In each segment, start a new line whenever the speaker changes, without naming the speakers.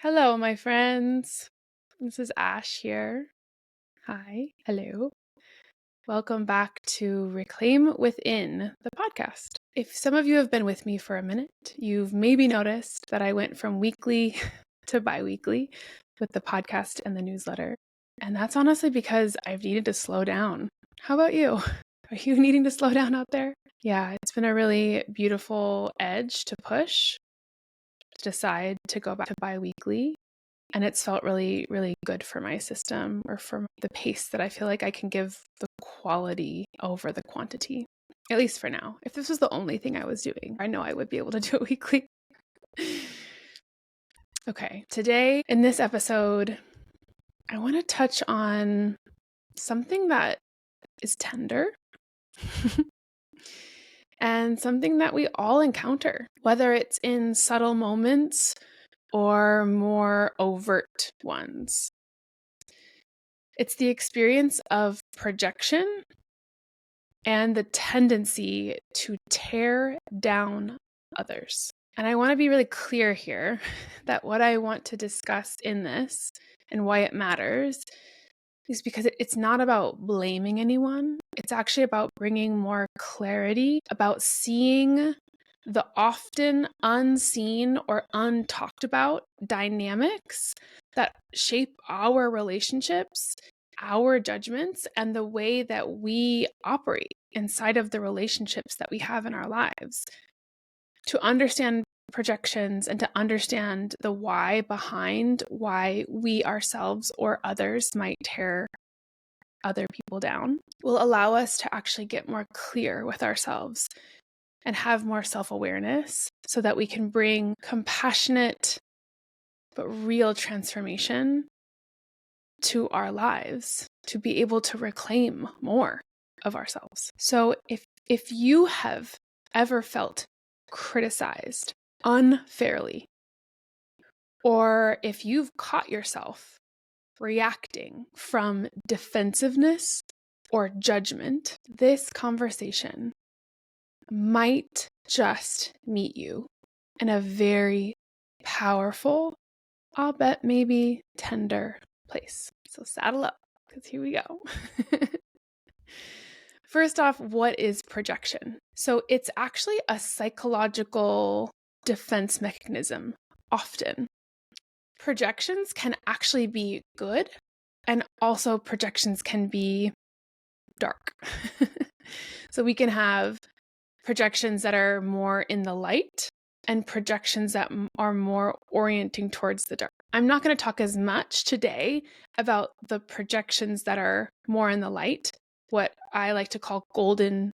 Hello, my friends. This is Ash here. Hi. Hello. Welcome back to Reclaim Within, the podcast. If some of you have been with me for a minute, you've maybe noticed that I went from weekly to bi-weekly with the podcast and the newsletter. And that's honestly because I've needed to slow down. How about you? Are you needing to slow down out there? Yeah, it's been a really beautiful edge to push to decide to go back to bi-weekly. And it's felt really, really good for my system or for the pace that I feel like I can give the quality over the quantity, at least for now. If this was the only thing I was doing, I know I would be able to do it weekly. Okay, today in this episode, I want to touch on something that is tender and something that we all encounter, whether it's in subtle moments or more overt ones. It's the experience of projection and the tendency to tear down others. And I want to be really clear here that what I want to discuss in this and why it matters is because it's not about blaming anyone. It's actually about bringing more clarity about seeing the often unseen or untalked about dynamics that shape our relationships, our judgments, and the way that we operate inside of the relationships that we have in our lives. To understand projections and to understand the why behind why we ourselves or others might tear other people down will allow us to actually get more clear with ourselves and have more self-awareness so that we can bring compassionate but real transformation to our lives to be able to reclaim more of ourselves. So if you have ever felt criticized unfairly, or if you've caught yourself reacting from defensiveness or judgment, this conversation might just meet you in a very powerful, I'll bet maybe tender place. So saddle up, because here we go. First off, what is projection? So it's actually a psychological defense mechanism, often. Projections can actually be good, and also projections can be dark. So we can have projections that are more in the light and projections that are more orienting towards the dark. I'm not going to talk as much today about the projections that are more in the light, what I like to call golden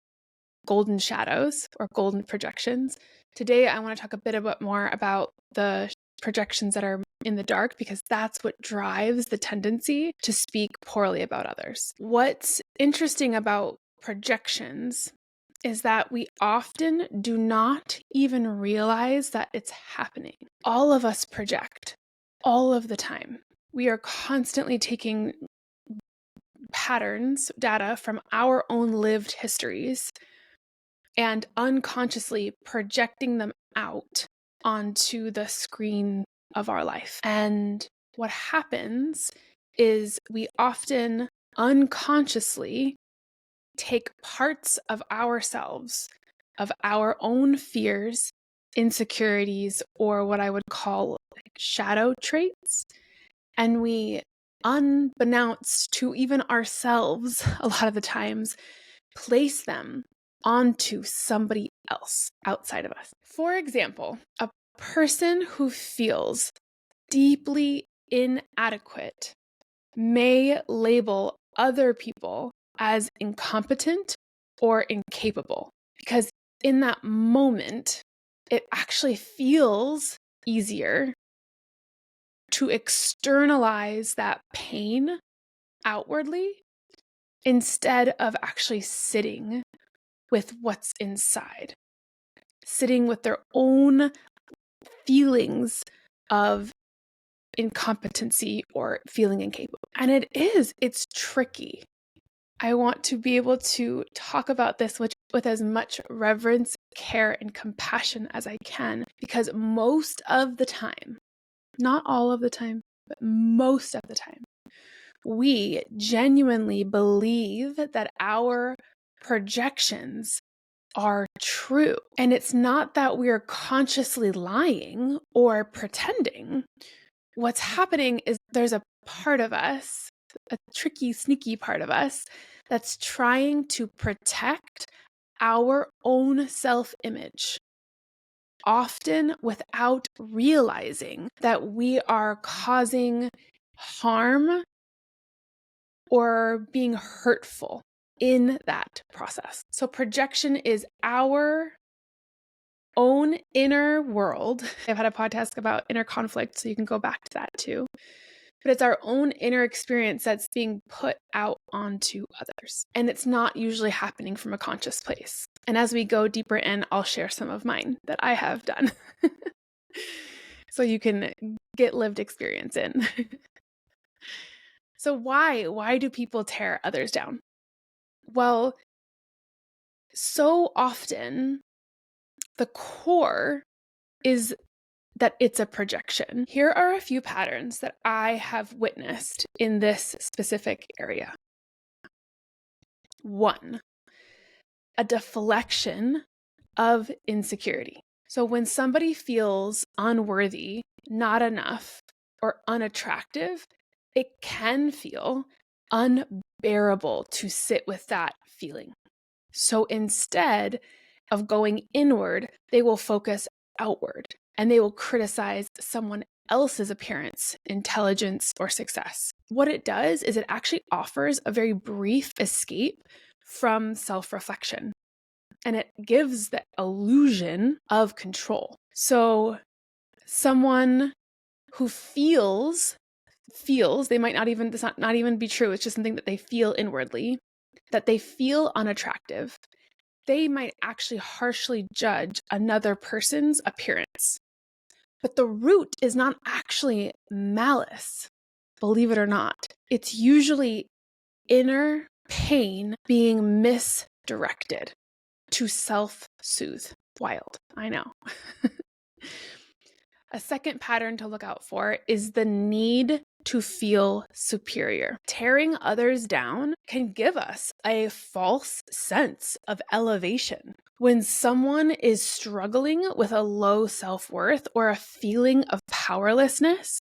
shadows or golden projections. Today, I want to talk a bit more about the projections that are in the dark, because that's what drives the tendency to speak poorly about others. What's interesting about projections is that we often do not even realize that it's happening. All of us project all of the time. We are constantly taking patterns, data from our own lived histories, and unconsciously projecting them out onto the screen of our life. And what happens is we often unconsciously take parts of ourselves, of our own fears, insecurities, or what I would call shadow traits, and we, unbeknownst to even ourselves, a lot of the times, place them onto somebody else outside of us. For example, a person who feels deeply inadequate may label other people as incompetent or incapable, because in that moment, it actually feels easier to externalize that pain outwardly instead of actually sitting with what's inside, sitting with their own feelings of incompetency or feeling incapable. And it's tricky. I want to be able to talk about this with as much reverence, care, and compassion as I can, because most of the time, not all of the time, but most of the time, we genuinely believe that our projections are true. And it's not that we're consciously lying or pretending. What's happening is there's a part of us, a tricky, sneaky part of us, that's trying to protect our own self-image, often without realizing that we are causing harm or being hurtful in that process. So projection is our own inner world. I've had a podcast about inner conflict, so you can go back to that too. But it's our own inner experience that's being put out onto others. And it's not usually happening from a conscious place. And as we go deeper in, I'll share some of mine that I have done. So you can get lived experience in. So why do people tear others down? Well, so often the core is that it's a projection. Here are a few patterns that I have witnessed in this specific area. 1, a deflection of insecurity. So when somebody feels unworthy, not enough, or unattractive, it can feel unbearable to sit with that feeling. So instead of going inward, they will focus outward and they will criticize someone else's appearance, intelligence, or success. What it does is it actually offers a very brief escape from self-reflection, and it gives the illusion of control. So someone who feels, they might not even, this not even be true, it's just something that they feel inwardly, that they feel unattractive, they might actually harshly judge another person's appearance. But the root is not actually malice, believe it or not. It's usually inner pain being misdirected to self-soothe. Wild, I know. A second pattern to look out for is the need to feel superior. Tearing others down can give us a false sense of elevation. When someone is struggling with a low self-worth or a feeling of powerlessness,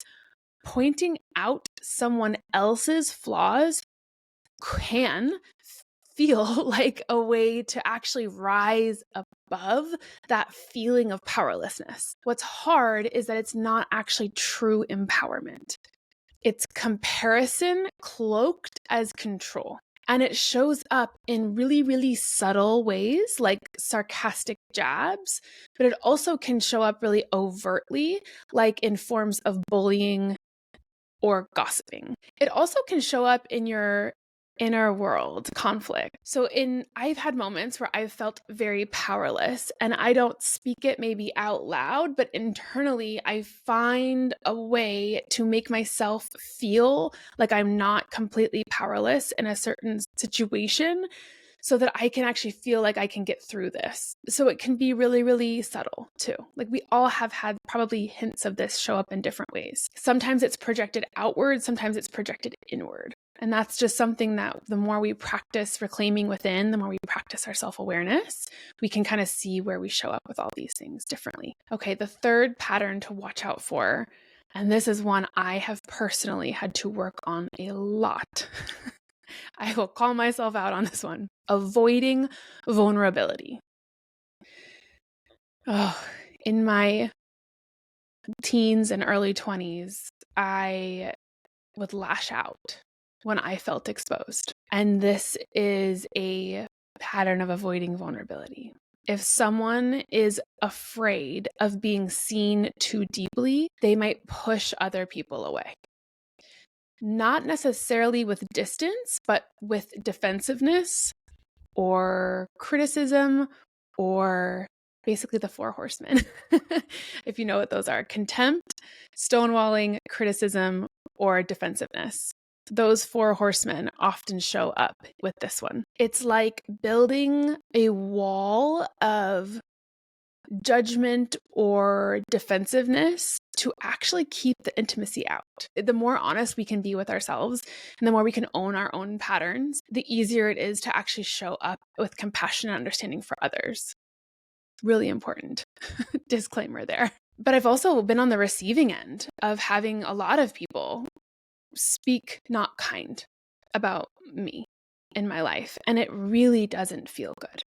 pointing out someone else's flaws can feel like a way to actually rise above that feeling of powerlessness. What's hard is that it's not actually true empowerment. It's comparison cloaked as control. And it shows up in really, really subtle ways, like sarcastic jabs, but it also can show up really overtly, like in forms of bullying or gossiping. It also can show up in your inner world conflict. So I've had moments where I've felt very powerless, and I don't speak it maybe out loud, but internally I find a way to make myself feel like I'm not completely powerless in a certain situation, so that I can actually feel like I can get through this. So it can be really, really subtle too. Like we all have had probably hints of this show up in different ways. Sometimes it's projected outward, sometimes it's projected inward. And that's just something that the more we practice reclaiming within, the more we practice our self-awareness, we can kind of see where we show up with all these things differently. Okay, the third pattern to watch out for, and this is one I have personally had to work on a lot. I will call myself out on this one. Avoiding vulnerability. Oh, in my teens and early 20s, I would lash out when I felt exposed. And this is a pattern of avoiding vulnerability. If someone is afraid of being seen too deeply, they might push other people away. Not necessarily with distance, but with defensiveness or criticism, or basically the 4 horsemen. If you know what those are: contempt, stonewalling, criticism, or defensiveness. Those 4 horsemen often show up with this one. It's like building a wall of judgment or defensiveness to actually keep the intimacy out. The more honest we can be with ourselves and the more we can own our own patterns, the easier it is to actually show up with compassion and understanding for others. Really important disclaimer there. But I've also been on the receiving end of having a lot of people speak not kind about me in my life, and it really doesn't feel good.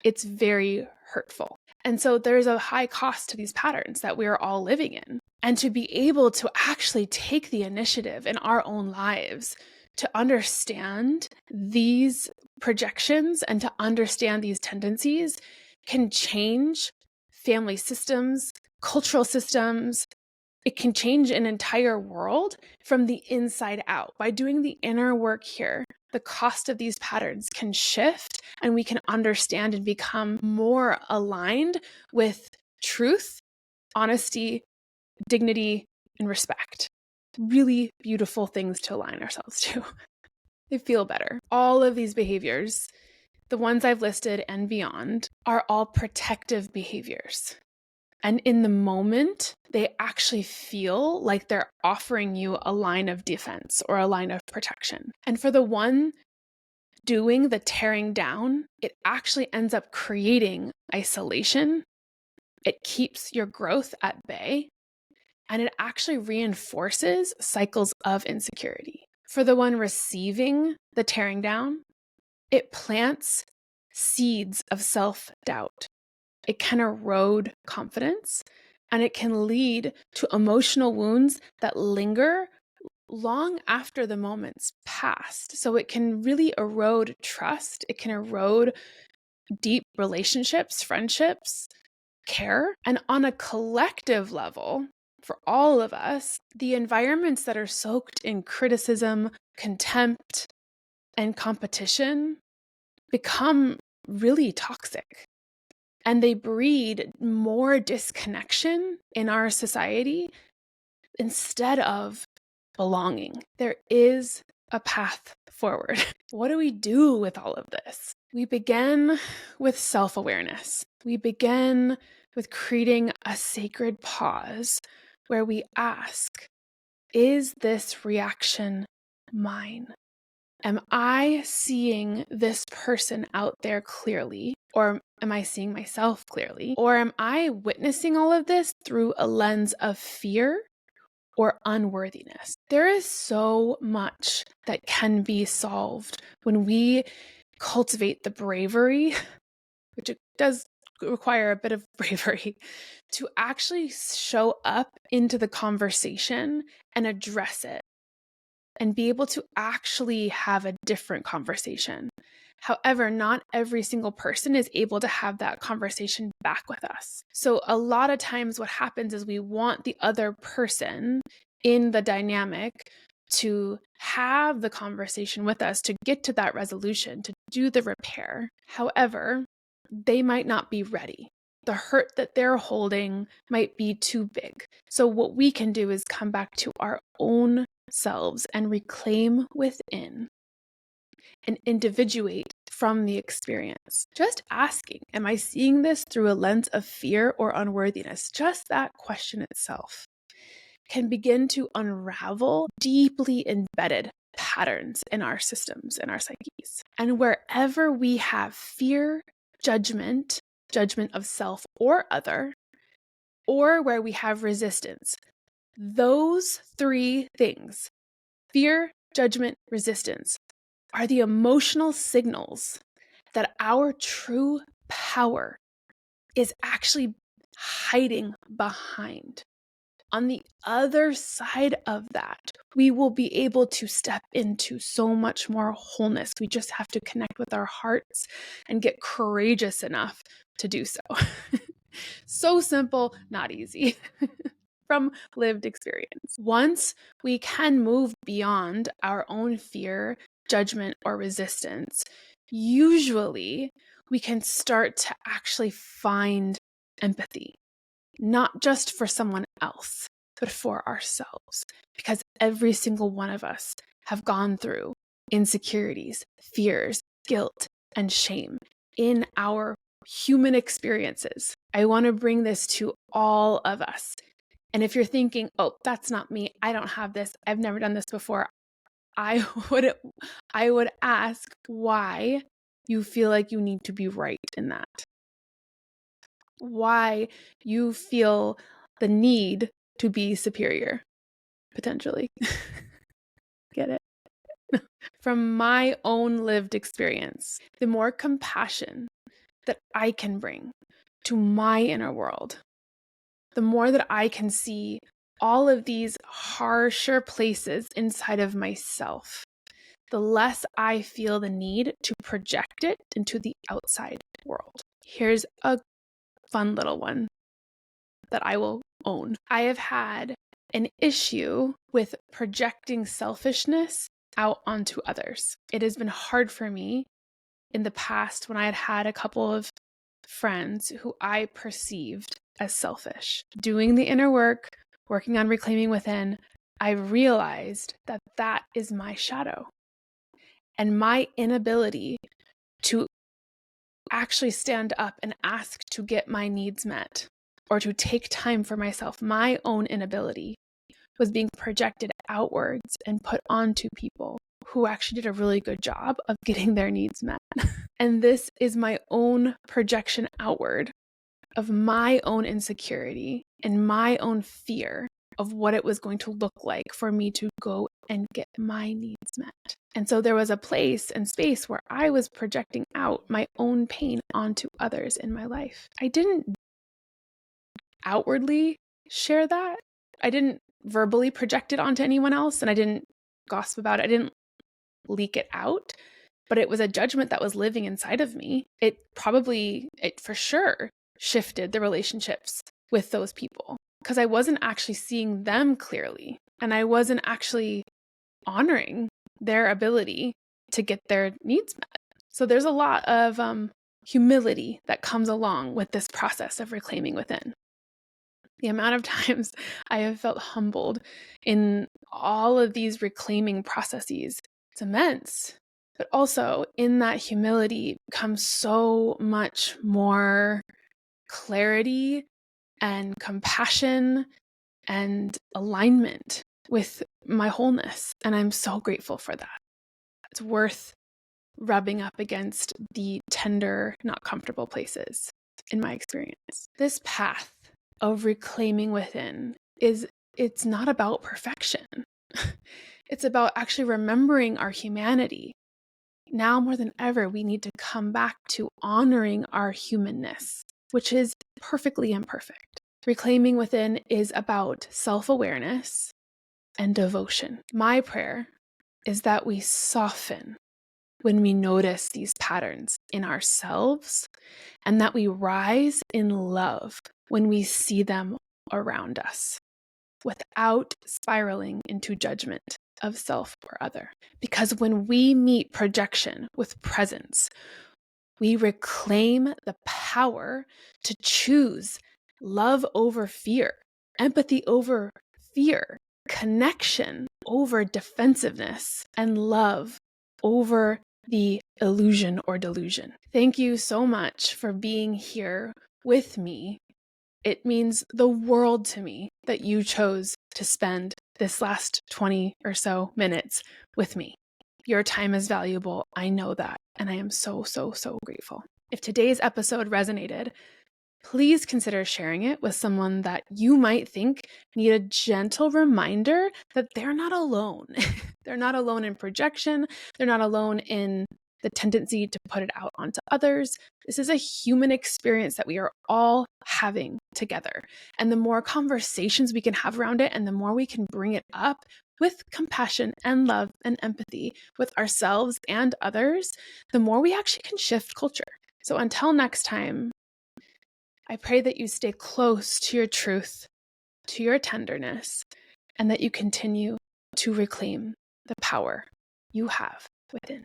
It's very hurtful. And so there's a high cost to these patterns that we are all living in. And to be able to actually take the initiative in our own lives to understand these projections and to understand these tendencies can change family systems, cultural systems. It can change an entire world from the inside out. By doing the inner work here, the cost of these patterns can shift and we can understand and become more aligned with truth, honesty, dignity, and respect. Really beautiful things to align ourselves to. They feel better. All of these behaviors, the ones I've listed and beyond, are all protective behaviors. And in the moment, they actually feel like they're offering you a line of defense or a line of protection. And for the one doing the tearing down, it actually ends up creating isolation. It keeps your growth at bay, and it actually reinforces cycles of insecurity. For the one receiving the tearing down, it plants seeds of self-doubt. It can erode confidence, and it can lead to emotional wounds that linger long after the moment's passed. So it can really erode trust. It can erode deep relationships, friendships, care. And on a collective level, for all of us, the environments that are soaked in criticism, contempt, and competition become really toxic. And they breed more disconnection in our society instead of belonging. There is a path forward. What do we do with all of this? We begin with self-awareness. We begin with creating a sacred pause where we ask, is this reaction mine? Am I seeing this person out there clearly? Or am I seeing myself clearly? Or am I witnessing all of this through a lens of fear or unworthiness? There is so much that can be solved when we cultivate the bravery, which it does require a bit of bravery, to actually show up into the conversation and address it and be able to actually have a different conversation. However, not every single person is able to have that conversation back with us. So a lot of times what happens is we want the other person in the dynamic to have the conversation with us, to get to that resolution, to do the repair. However, they might not be ready. The hurt that they're holding might be too big. So what we can do is come back to our own selves and reclaim within and individuate from the experience. Just asking, am I seeing this through a lens of fear or unworthiness? Just that question itself can begin to unravel deeply embedded patterns in our systems, in our psyches. And wherever we have fear, judgment of self or other, or where we have resistance, those three things, fear, judgment, resistance, are the emotional signals that our true power is actually hiding behind. On the other side of that, we will be able to step into so much more wholeness. We just have to connect with our hearts and get courageous enough to do so. So simple, not easy. From lived experience. Once we can move beyond our own fear, judgment, or resistance, usually we can start to actually find empathy, not just for someone else, but for ourselves. Because every single one of us have gone through insecurities, fears, guilt, and shame in our human experiences. I want to bring this to all of us. And if you're thinking, oh, that's not me, I don't have this, I've never done this before, I would ask why you feel like you need to be right in that. Why you feel the need to be superior, potentially. Get it? From my own lived experience, the more compassion that I can bring to my inner world, the more that I can see all of these harsher places inside of myself, the less I feel the need to project it into the outside world. Here's a fun little one that I will own. I have had an issue with projecting selfishness out onto others. It has been hard for me in the past when I had a couple of friends who I perceived as selfish. Doing the inner work, working on reclaiming within, I realized that that is my shadow. And my inability to actually stand up and ask to get my needs met or to take time for myself, my own inability was being projected outwards and put onto people who actually did a really good job of getting their needs met. And this is my own projection outward of my own insecurity and my own fear of what it was going to look like for me to go and get my needs met. And so there was a place and space where I was projecting out my own pain onto others in my life. I didn't outwardly share that. I didn't verbally project it onto anyone else, and I didn't gossip about it. I didn't leak it out, but it was a judgment that was living inside of me. It for sure shifted the relationships with those people because I wasn't actually seeing them clearly, and I wasn't actually honoring their ability to get their needs met. So there's a lot of humility that comes along with this process of reclaiming within. The amount of times I have felt humbled in all of these reclaiming processes, it's immense. But also in that humility comes so much more clarity and compassion and alignment with my wholeness. And I'm so grateful for that. It's worth rubbing up against the tender, not comfortable places in my experience. This path of reclaiming within it's not about perfection. It's about actually remembering our humanity. Now more than ever, we need to come back to honoring our humanness, which is perfectly imperfect. Reclaiming within is about self-awareness and devotion. My prayer is that we soften when we notice these patterns in ourselves, and that we rise in love when we see them around us, without spiraling into judgment of self or other. Because when we meet projection with presence, we reclaim the power to choose love over fear, empathy over fear, connection over defensiveness, and love over the illusion or delusion. Thank you so much for being here with me. It means the world to me that you chose to spend this last 20 or so minutes with me. Your time is valuable. I know that. And I am so, so, so grateful. If today's episode resonated, please consider sharing it with someone that you might think need a gentle reminder that they're not alone. They're not alone in projection. They're not alone in the tendency to put it out onto others. This is a human experience that we are all having together. And the more conversations we can have around it, and the more we can bring it up with compassion and love and empathy with ourselves and others, the more we actually can shift culture. So until next time, I pray that you stay close to your truth, to your tenderness, and that you continue to reclaim the power you have within.